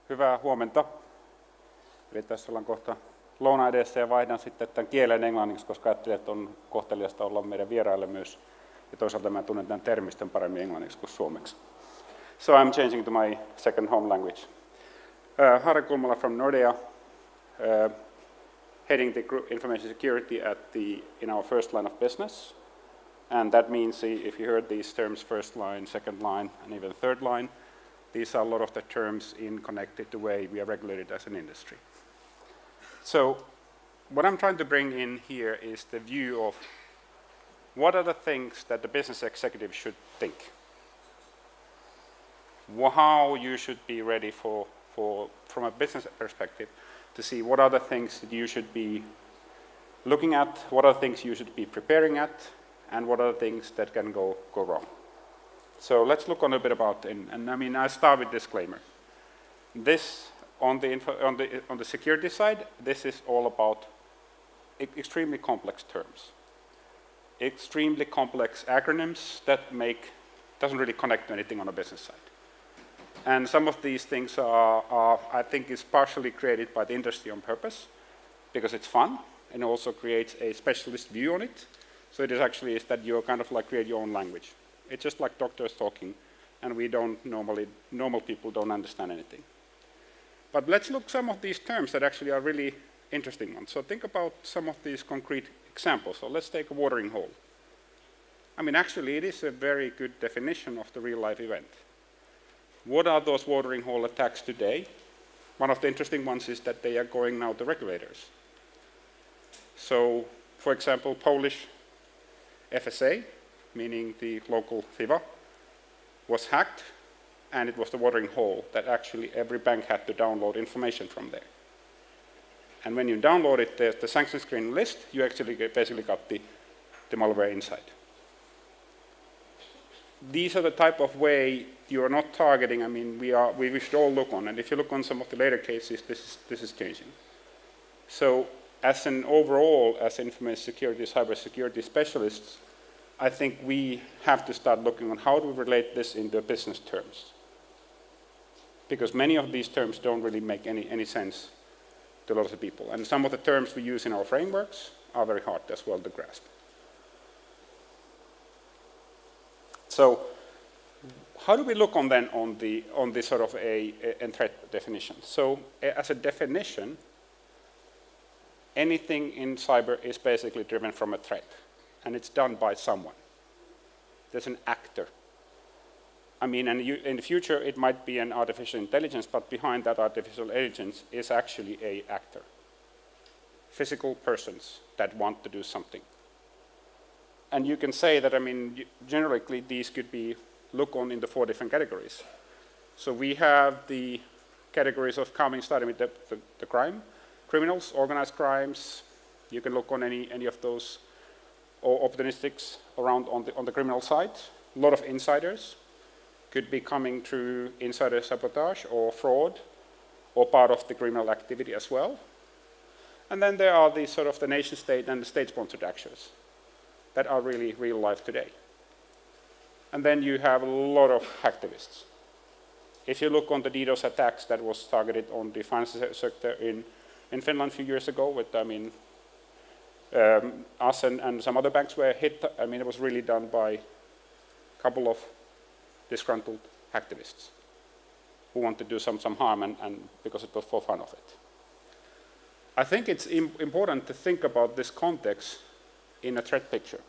Hyvää huomenta. Eli tässä ollaan kohta louna edessä ja vaihdan sitten tämän kielen englanniksi, koska ajattelin, että on kohteliasta olla meidän vieraille myös. Ja toisaalta mä tunnen tämän termistön paremmin englanniksi kuin suomeksi. So I'm changing to my second home language. Harri Kulmala from Nordea, heading the information security in our first line of business. And that means if you heard these terms, first line, second line, and even third line, these are a lot of the terms connected to the way we are regulated as an industry. So what I'm trying to bring in here is the view of what are the things that the business executive should think. How you should be ready from a business perspective to see what are the things that you should be looking at, what are the things you should be preparing at, and what are the things that can go wrong. So let's look on a bit about, and I mean, I start with disclaimer. This, on the security side, this is all about extremely complex terms. Extremely complex acronyms that doesn't really connect to anything on the business side. And some of these things are I think, is partially created by the industry on purpose, because it's fun, and also creates a specialist view on it. So it is that you kind of like create your own language. It's just like doctors talking, and we don't normal people don't understand anything. But let's look some of these terms that actually are really interesting ones. So think about some of these concrete examples. So let's take a watering hole. I mean, actually, it is a very good definition of the real-life event. What are those watering hole attacks today? One of the interesting ones is that they are going now to regulators. So, for example, Polish FSA, meaning the local FIVA, was hacked, and it was the watering hole that actually every bank had to download information from there. And when you downloaded the sanction screen list, you actually basically got the malware inside. These are the type of way you are not targeting. I mean, we should all look on, and if you look on some of the later cases, this is changing. So, as an overall, as information security, cybersecurity specialists, I think we have to start looking on how do we relate this into business terms. Because many of these terms don't really make any sense to a lot of people. And some of the terms we use in our frameworks are very hard as well to grasp. So how do we look on then on the sort of a threat definition? So as a definition, anything in cyber is basically driven from a threat. And it's done by someone. There's an actor. I mean, and in the future, it might be an artificial intelligence, but behind that artificial intelligence is actually an actor. Physical persons that want to do something. And you can say that, I mean, generally, these could be looked on in the 4 different categories. So we have the categories of starting with the crime, criminals, organized crimes. You can look on any of those, or opportunistics around on the criminal side. A lot of insiders could be coming through insider sabotage or fraud, or part of the criminal activity as well. And then there are the sort of the nation state and the state-sponsored actors that are really real life today. And then you have a lot of hacktivists. If you look on the DDoS attacks that was targeted on the financial sector in Finland a few years ago, with us and some other banks were hit. I mean, it was really done by a couple of disgruntled activists who want to do some harm, and because it was for fun of it. I think it's important to think about this context in a threat picture.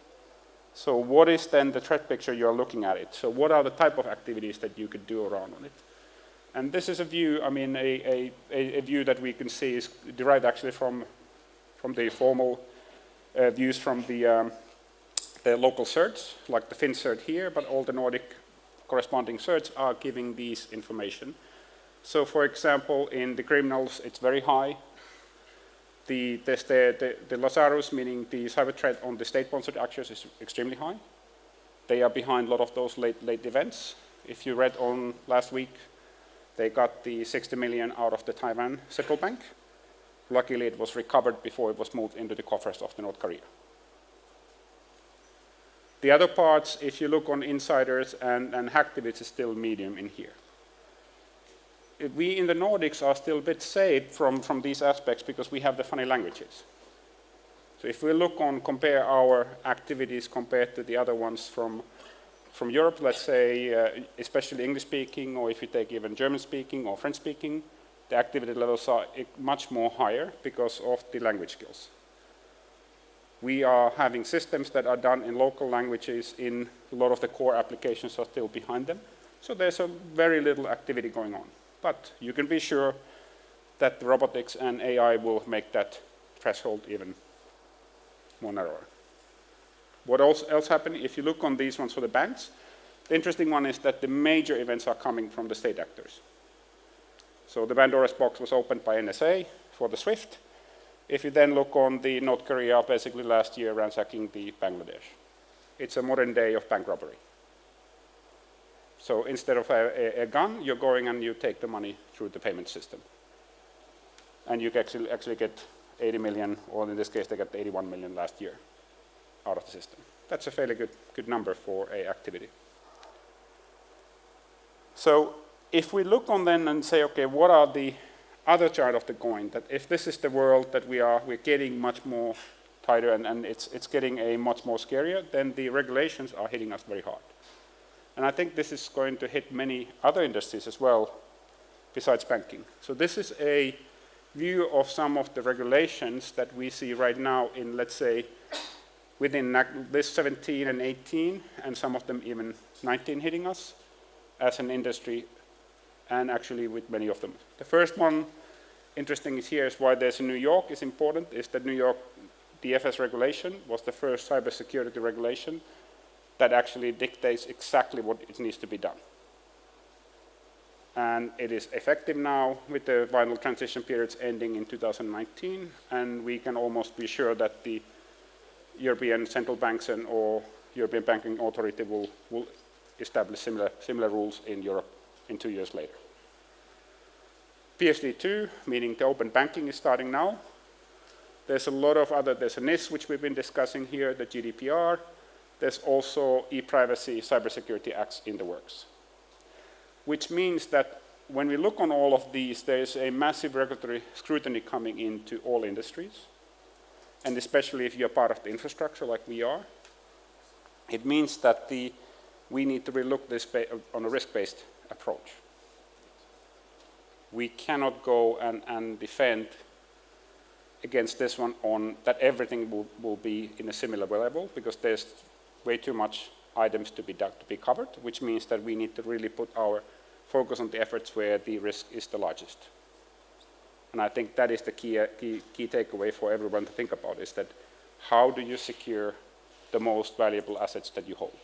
So what is then the threat picture you're looking at it? So what are the type of activities that you could do around on it? And this is a view, I mean, a view that we can see is derived actually from the formal views from the local certs, like the Finn cert here, but all the Nordic corresponding certs are giving these information. So, for example, in the criminals, it's very high. The Lazarus, meaning the cyber threat on the state-sponsored actors, is extremely high. They are behind a lot of those late events. If you read on last week, they got the 60 million out of the Taiwan Central Bank. Luckily, it was recovered before it was moved into the coffers of the North Korea. The other parts, if you look on insiders and hacktivists, is still medium in here. we in the Nordics are still a bit saved from these aspects because we have the funny languages. So if we compare our activities compared to the other ones from Europe, let's say, especially English-speaking, or if you take even German-speaking or French-speaking, the activity levels are much more higher because of the language skills. We are having systems that are done in local languages. In a lot of the core applications are still behind them. So there's a very little activity going on. But you can be sure that robotics and AI will make that threshold even more narrower. What else happened? If you look on these ones for the banks, the interesting one is that the major events are coming from the state actors. So the Pandora's box was opened by NSA for the SWIFT. If you then look on the North Korea, basically last year ransacking the Bangladesh. It's a modern day of bank robbery. So instead of a gun, you're going and you take the money through the payment system. And you can actually get 80 million, or in this case they got 81 million last year out of the system. That's a fairly good number for a activity. So if we look on then and say, okay, what are the other side of the coin, that if this is the world that we're getting much more tighter and it's getting a much more scarier, then the regulations are hitting us very hard. And I think this is going to hit many other industries as well, besides banking. So this is a view of some of the regulations that we see right now in, let's say, within this 17 and 18, and some of them even 19 hitting us as an industry, and actually with many of them. The first one, interesting is here, is why there's in New York is important, is that New York DFS regulation was the first cybersecurity regulation that actually dictates exactly what it needs to be done. And it is effective now with the final transition periods ending in 2019, and we can almost be sure that the European central banks or European Banking Authority will establish similar rules in Europe in 2 years later. PSD2, meaning the open banking, is starting now. There's a lot of there's a NIS, which we've been discussing here, the GDPR. There's also e-privacy, cybersecurity acts in the works. Which means that when we look on all of these, there's a massive regulatory scrutiny coming into all industries. And especially if you're part of the infrastructure like we are, it means that we need to relook this on a risk-based approach. We cannot go and defend against this one on that everything will be in a similar level, because there's way too much items to be covered, which means that we need to really put our focus on the efforts where the risk is the largest. And I think that is the key takeaway for everyone to think about, is that how do you secure the most valuable assets that you hold?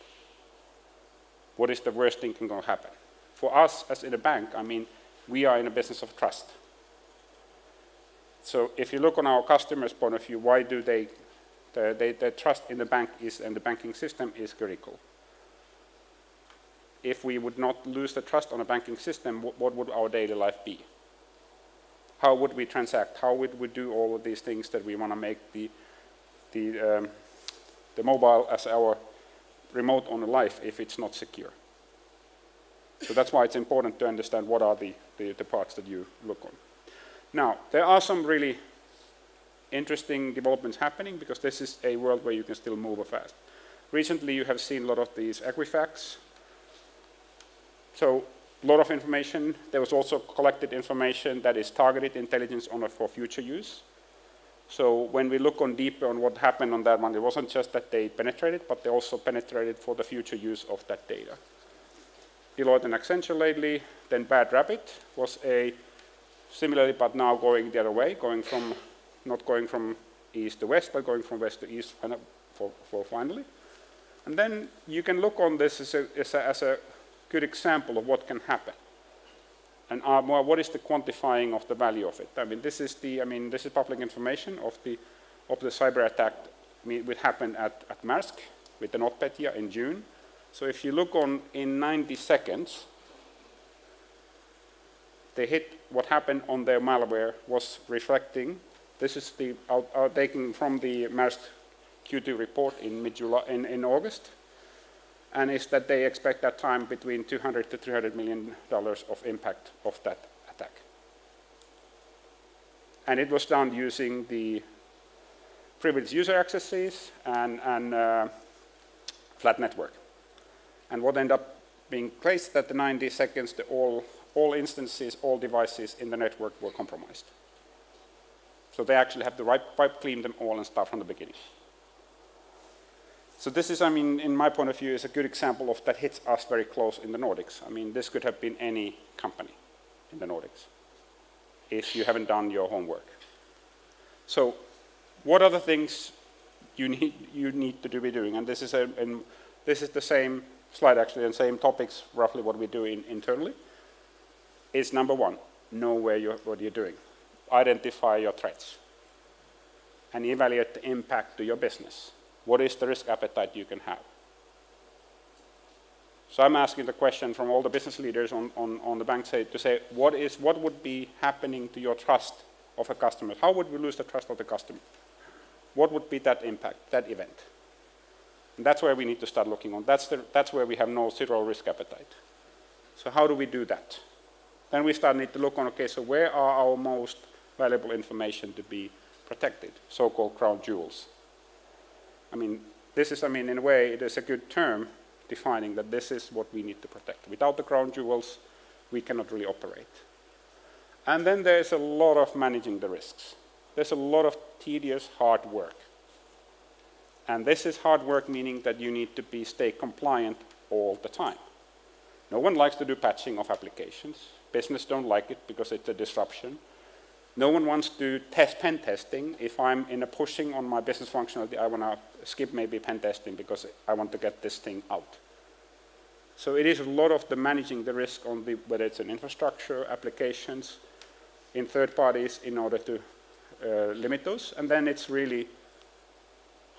What is the worst thing can go happen? For us, as in a bank, I mean, we are in a business of trust. So if you look on our customers' point of view, why do they trust in the bank and the banking system is critical. If we would not lose the trust on a banking system, what would our daily life be? How would we transact? How would we do all of these things that we want to make the mobile as our remote on life if it's not secure? So that's why it's important to understand what are the parts that you look on. Now, there are some really interesting developments happening, because this is a world where you can still move fast. Recently, you have seen a lot of these Equifax. So a lot of information. There was also collected information that is targeted intelligence for future use. So when we look on deeper on what happened on that one, it wasn't just that they penetrated, but they also penetrated for the future use of that data. Deloitte and Accenture lately, then Bad Rabbit was similarly, but now going the other way, not going from east to west, but going from west to east for finally. And then you can look on this as a good example of what can happen. And what is the quantifying of the value of it? I mean, this is public information of the cyber attack which happened at Maersk with the NotPetya in June. So if you look on in 90 seconds, they hit what happened on their malware was reflecting. This is taken from the Maersk Q2 report in mid-July, in August, and is that they expect that time between $200 to $300 million of impact of that attack. And it was done using the privileged user accesses and flat network. And what ended up being case that the 90 seconds, all instances, all devices in the network were compromised. So they actually have to wipe clean them all and start from the beginning. So this is, I mean, in my point of view, is a good example of that hits us very close in the Nordics. I mean, this could have been any company in the Nordics if you haven't done your homework. So what are the things you need to be doing? And this is the same slide actually, and same topics, roughly what we do internally. Is number one, know what you're doing. Identify your threats and evaluate the impact to your business. What is the risk appetite you can have? So I'm asking the question from all the business leaders on the bank side to say, what would be happening to your trust of a customer? How would we lose the trust of the customer? What would be that impact, that event? And that's where we need to start looking on. That's where we have no zero risk appetite. So how do we do that? Then we need to look on, okay, so where are our most valuable information to be protected, so-called crown jewels? I mean, in a way, it is a good term defining that this is what we need to protect. Without the crown jewels, we cannot really operate. And then there's a lot of managing the risks. There's a lot of tedious, hard work. And this is hard work, meaning that you need to stay compliant all the time. No one likes to do patching of applications. Business don't like it because it's a disruption. No one wants to test pen testing. If I'm in a pushing on my business functionality, I want to skip maybe pen testing because I want to get this thing out. So it is a lot of the managing the risk on whether it's an infrastructure, applications, in third parties in order to limit those. And then it's really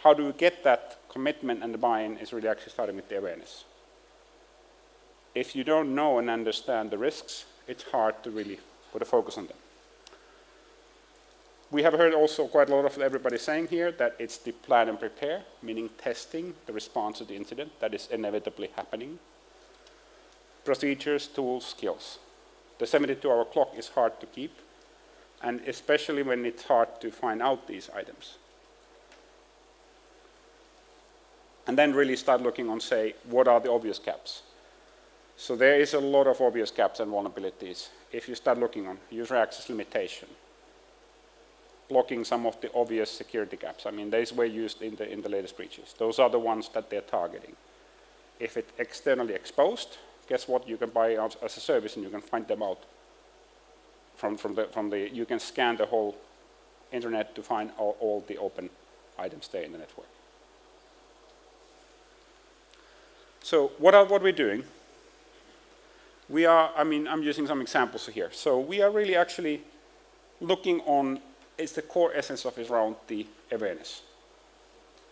how do we get that commitment and the buy-in is really actually starting with the awareness. If you don't know and understand the risks, it's hard to really put a focus on them. We have heard also quite a lot of everybody saying here that it's the plan and prepare, meaning testing the response to the incident that is inevitably happening. Procedures, tools, skills. The 72-hour clock is hard to keep, and especially when it's hard to find out these items. And then really start looking on, say, what are the obvious gaps? So there is a lot of obvious gaps and vulnerabilities. If you start looking on user access limitation, blocking some of the obvious security gaps. I mean, these were used in the latest breaches. Those are the ones that they're targeting. If it's externally exposed, guess what? You can buy out as a service and you can find them out you can scan the whole internet to find all the open items there in the network. So what are we doing? I'm using some examples here. So we are really actually looking on, it's the core essence of it around the awareness.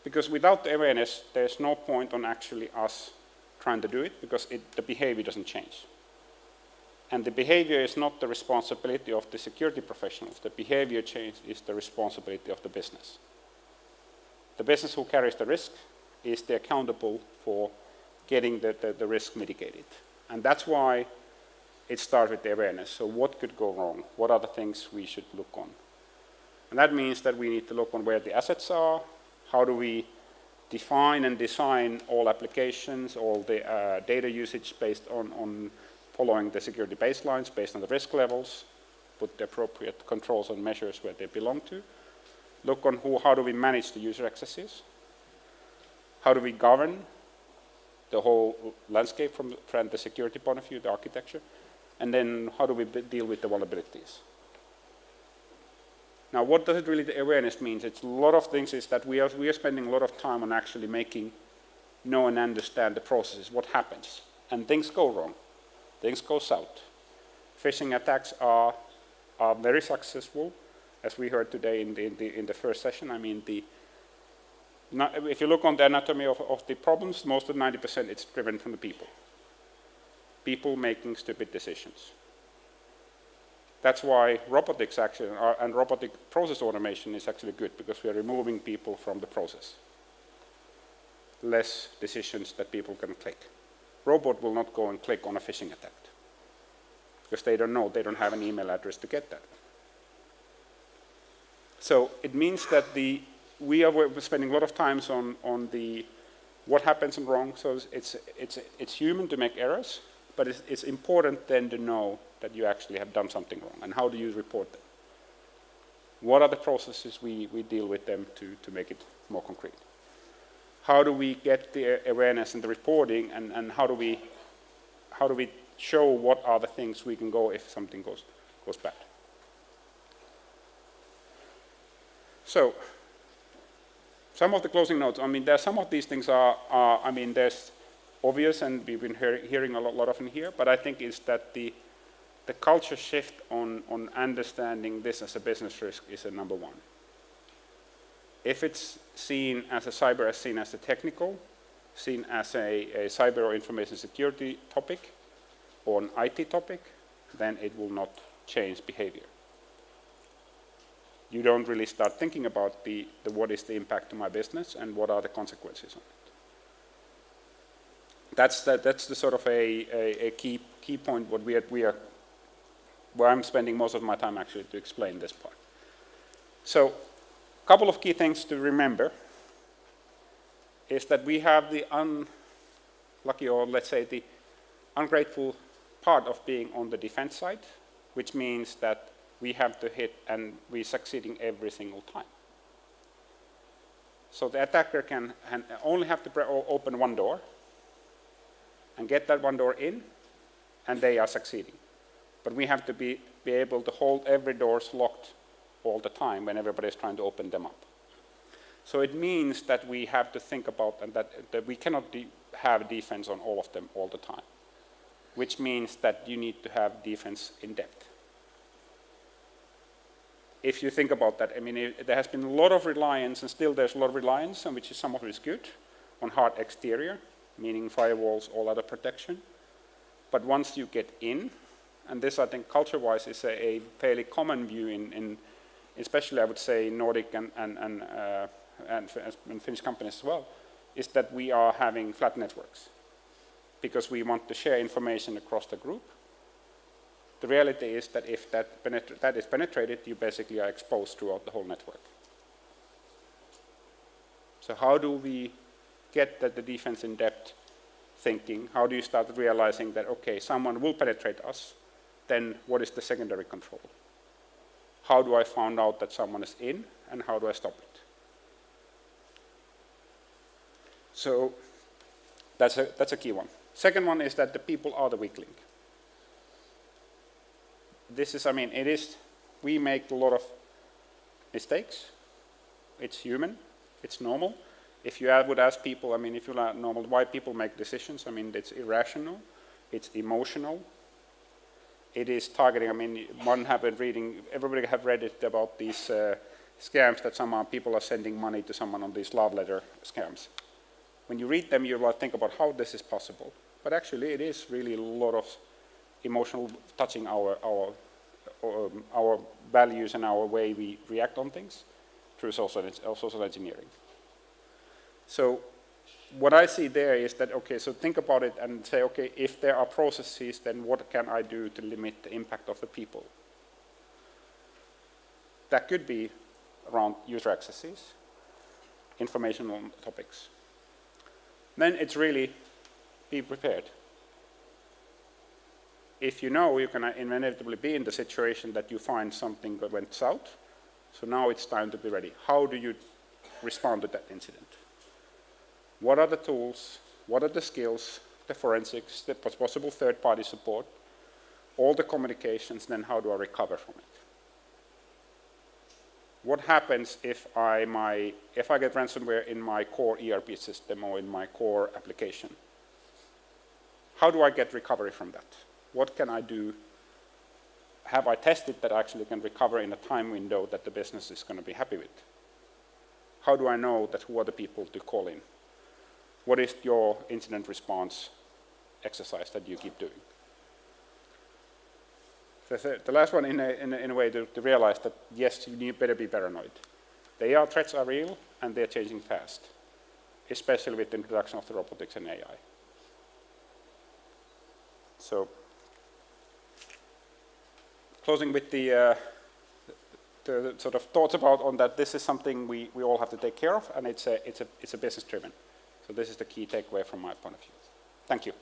Because without the awareness, there's no point on actually us trying to do it because the behavior doesn't change. And the behavior is not the responsibility of the security professionals. The behavior change is the responsibility of the business. The business who carries the risk is the accountable for getting the risk mitigated. And that's why it starts with the awareness. So what could go wrong? What are the things we should look on? And that means that we need to look on where the assets are, how do we define and design all applications, all the data usage based on following the security baselines, based on the risk levels, put the appropriate controls and measures where they belong to. Look on how do we manage the user accesses, how do we govern the whole landscape from the security point of view, the architecture, and then how do we deal with the vulnerabilities. Now, what does it really, the awareness means? It's a lot of things is that we are spending a lot of time on actually know and understand the processes, what happens. And things go wrong. Things go south. Phishing attacks are very successful, as we heard today in the first session. I mean, if you look on the anatomy of the problems, most of 90% it's driven from the people. People making stupid decisions. That's why robotics actually, and robotic process automation is actually good, because we are removing people from the process. Less decisions that people can click. Robot will not go and click on a phishing attack. because they don't know, they don't have an email address to get that. So it means that we are spending a lot of time on the what happens wrong. So it's human to make errors, but it's important then to know that you actually have done something wrong, and how do you report them? What are the processes we deal with them to make it more concrete? How do we get the awareness and the reporting, and how do we show what are the things we can go if something goes bad? So, some of the closing notes. I mean, some of these things are I mean, there's obvious, and we've been hearing a lot of in here. But I think is that the culture shift on understanding this as a business risk is a number one. If it's seen as a cyber as seen as a technical, seen as a cyber or information security topic, or an IT topic, then it will not change behavior. You don't really start thinking about the what is the impact to my business and what are the consequences on it. That's the sort of a key point what where I'm spending most of my time actually to explain this part. So, a couple of key things to remember is that we have the unlucky, or let's say the ungrateful part of being on the defense side, which means that we have to hit and we're succeeding every single time. So the attacker can only have to open one door and get that one door in, and they are succeeding. But we have to be able to hold every door locked all the time when everybody is trying to open them up. So it means that we have to think about, and that we cannot have defense on all of them all the time, which means that you need to have defense in depth. If you think about that, I mean, there has been a lot of reliance, and still there's a lot of reliance, and which is some of it is good, on hard exterior, meaning firewalls, all other protection. But once you get in, and this I think culture-wise is a fairly common view in especially I would say Nordic and Finnish companies as well, is that we are having flat networks because we want to share information across the group. The reality is that if that is penetrated, you basically are exposed throughout the whole network. So how do we get the defense in depth thinking? How do you start realizing that, okay, someone will penetrate us, then what is the secondary control? How do I find out that someone is in, and how do I stop it? So that's a key one. Second one is that the people are the weak link. This is, I mean, we make a lot of mistakes. It's human, it's normal. If you would ask people, I mean, if you are normal, why people make decisions, I mean, it's irrational, it's emotional, it is targeting. I mean, everybody have read it about these scams that somehow people are sending money to someone on these love letter scams. When you read them, you will think about how this is possible. But actually, it is really a lot of emotional touching our values and our way we react on things through social engineering. So what I see there is that, okay, so think about it and say, okay, if there are processes, then what can I do to limit the impact of the people? That could be around user accesses, informational topics. Then it's really be prepared. If you know, you can inevitably be in the situation that you find something that went south, so now it's time to be ready. How do you respond to that incident? What are the tools? What are the skills, the forensics, the possible third-party support, all the communications, then how do I recover from it? What happens if I get ransomware in my core ERP system or in my core application? How do I get recovery from that? What can I do? Have I tested that I actually can recover in a time window that the business is going to be happy with? How do I know that who are the people to call in? What is your incident response exercise that you keep doing? The last one, in a way, to realize that, yes, you better be paranoid. Threats are real, and they're changing fast, especially with the introduction of the robotics and AI. So closing with the sort of thoughts about on that this is something we all have to take care of, and it's a business driven. So this is the key takeaway from my point of view. Thank you.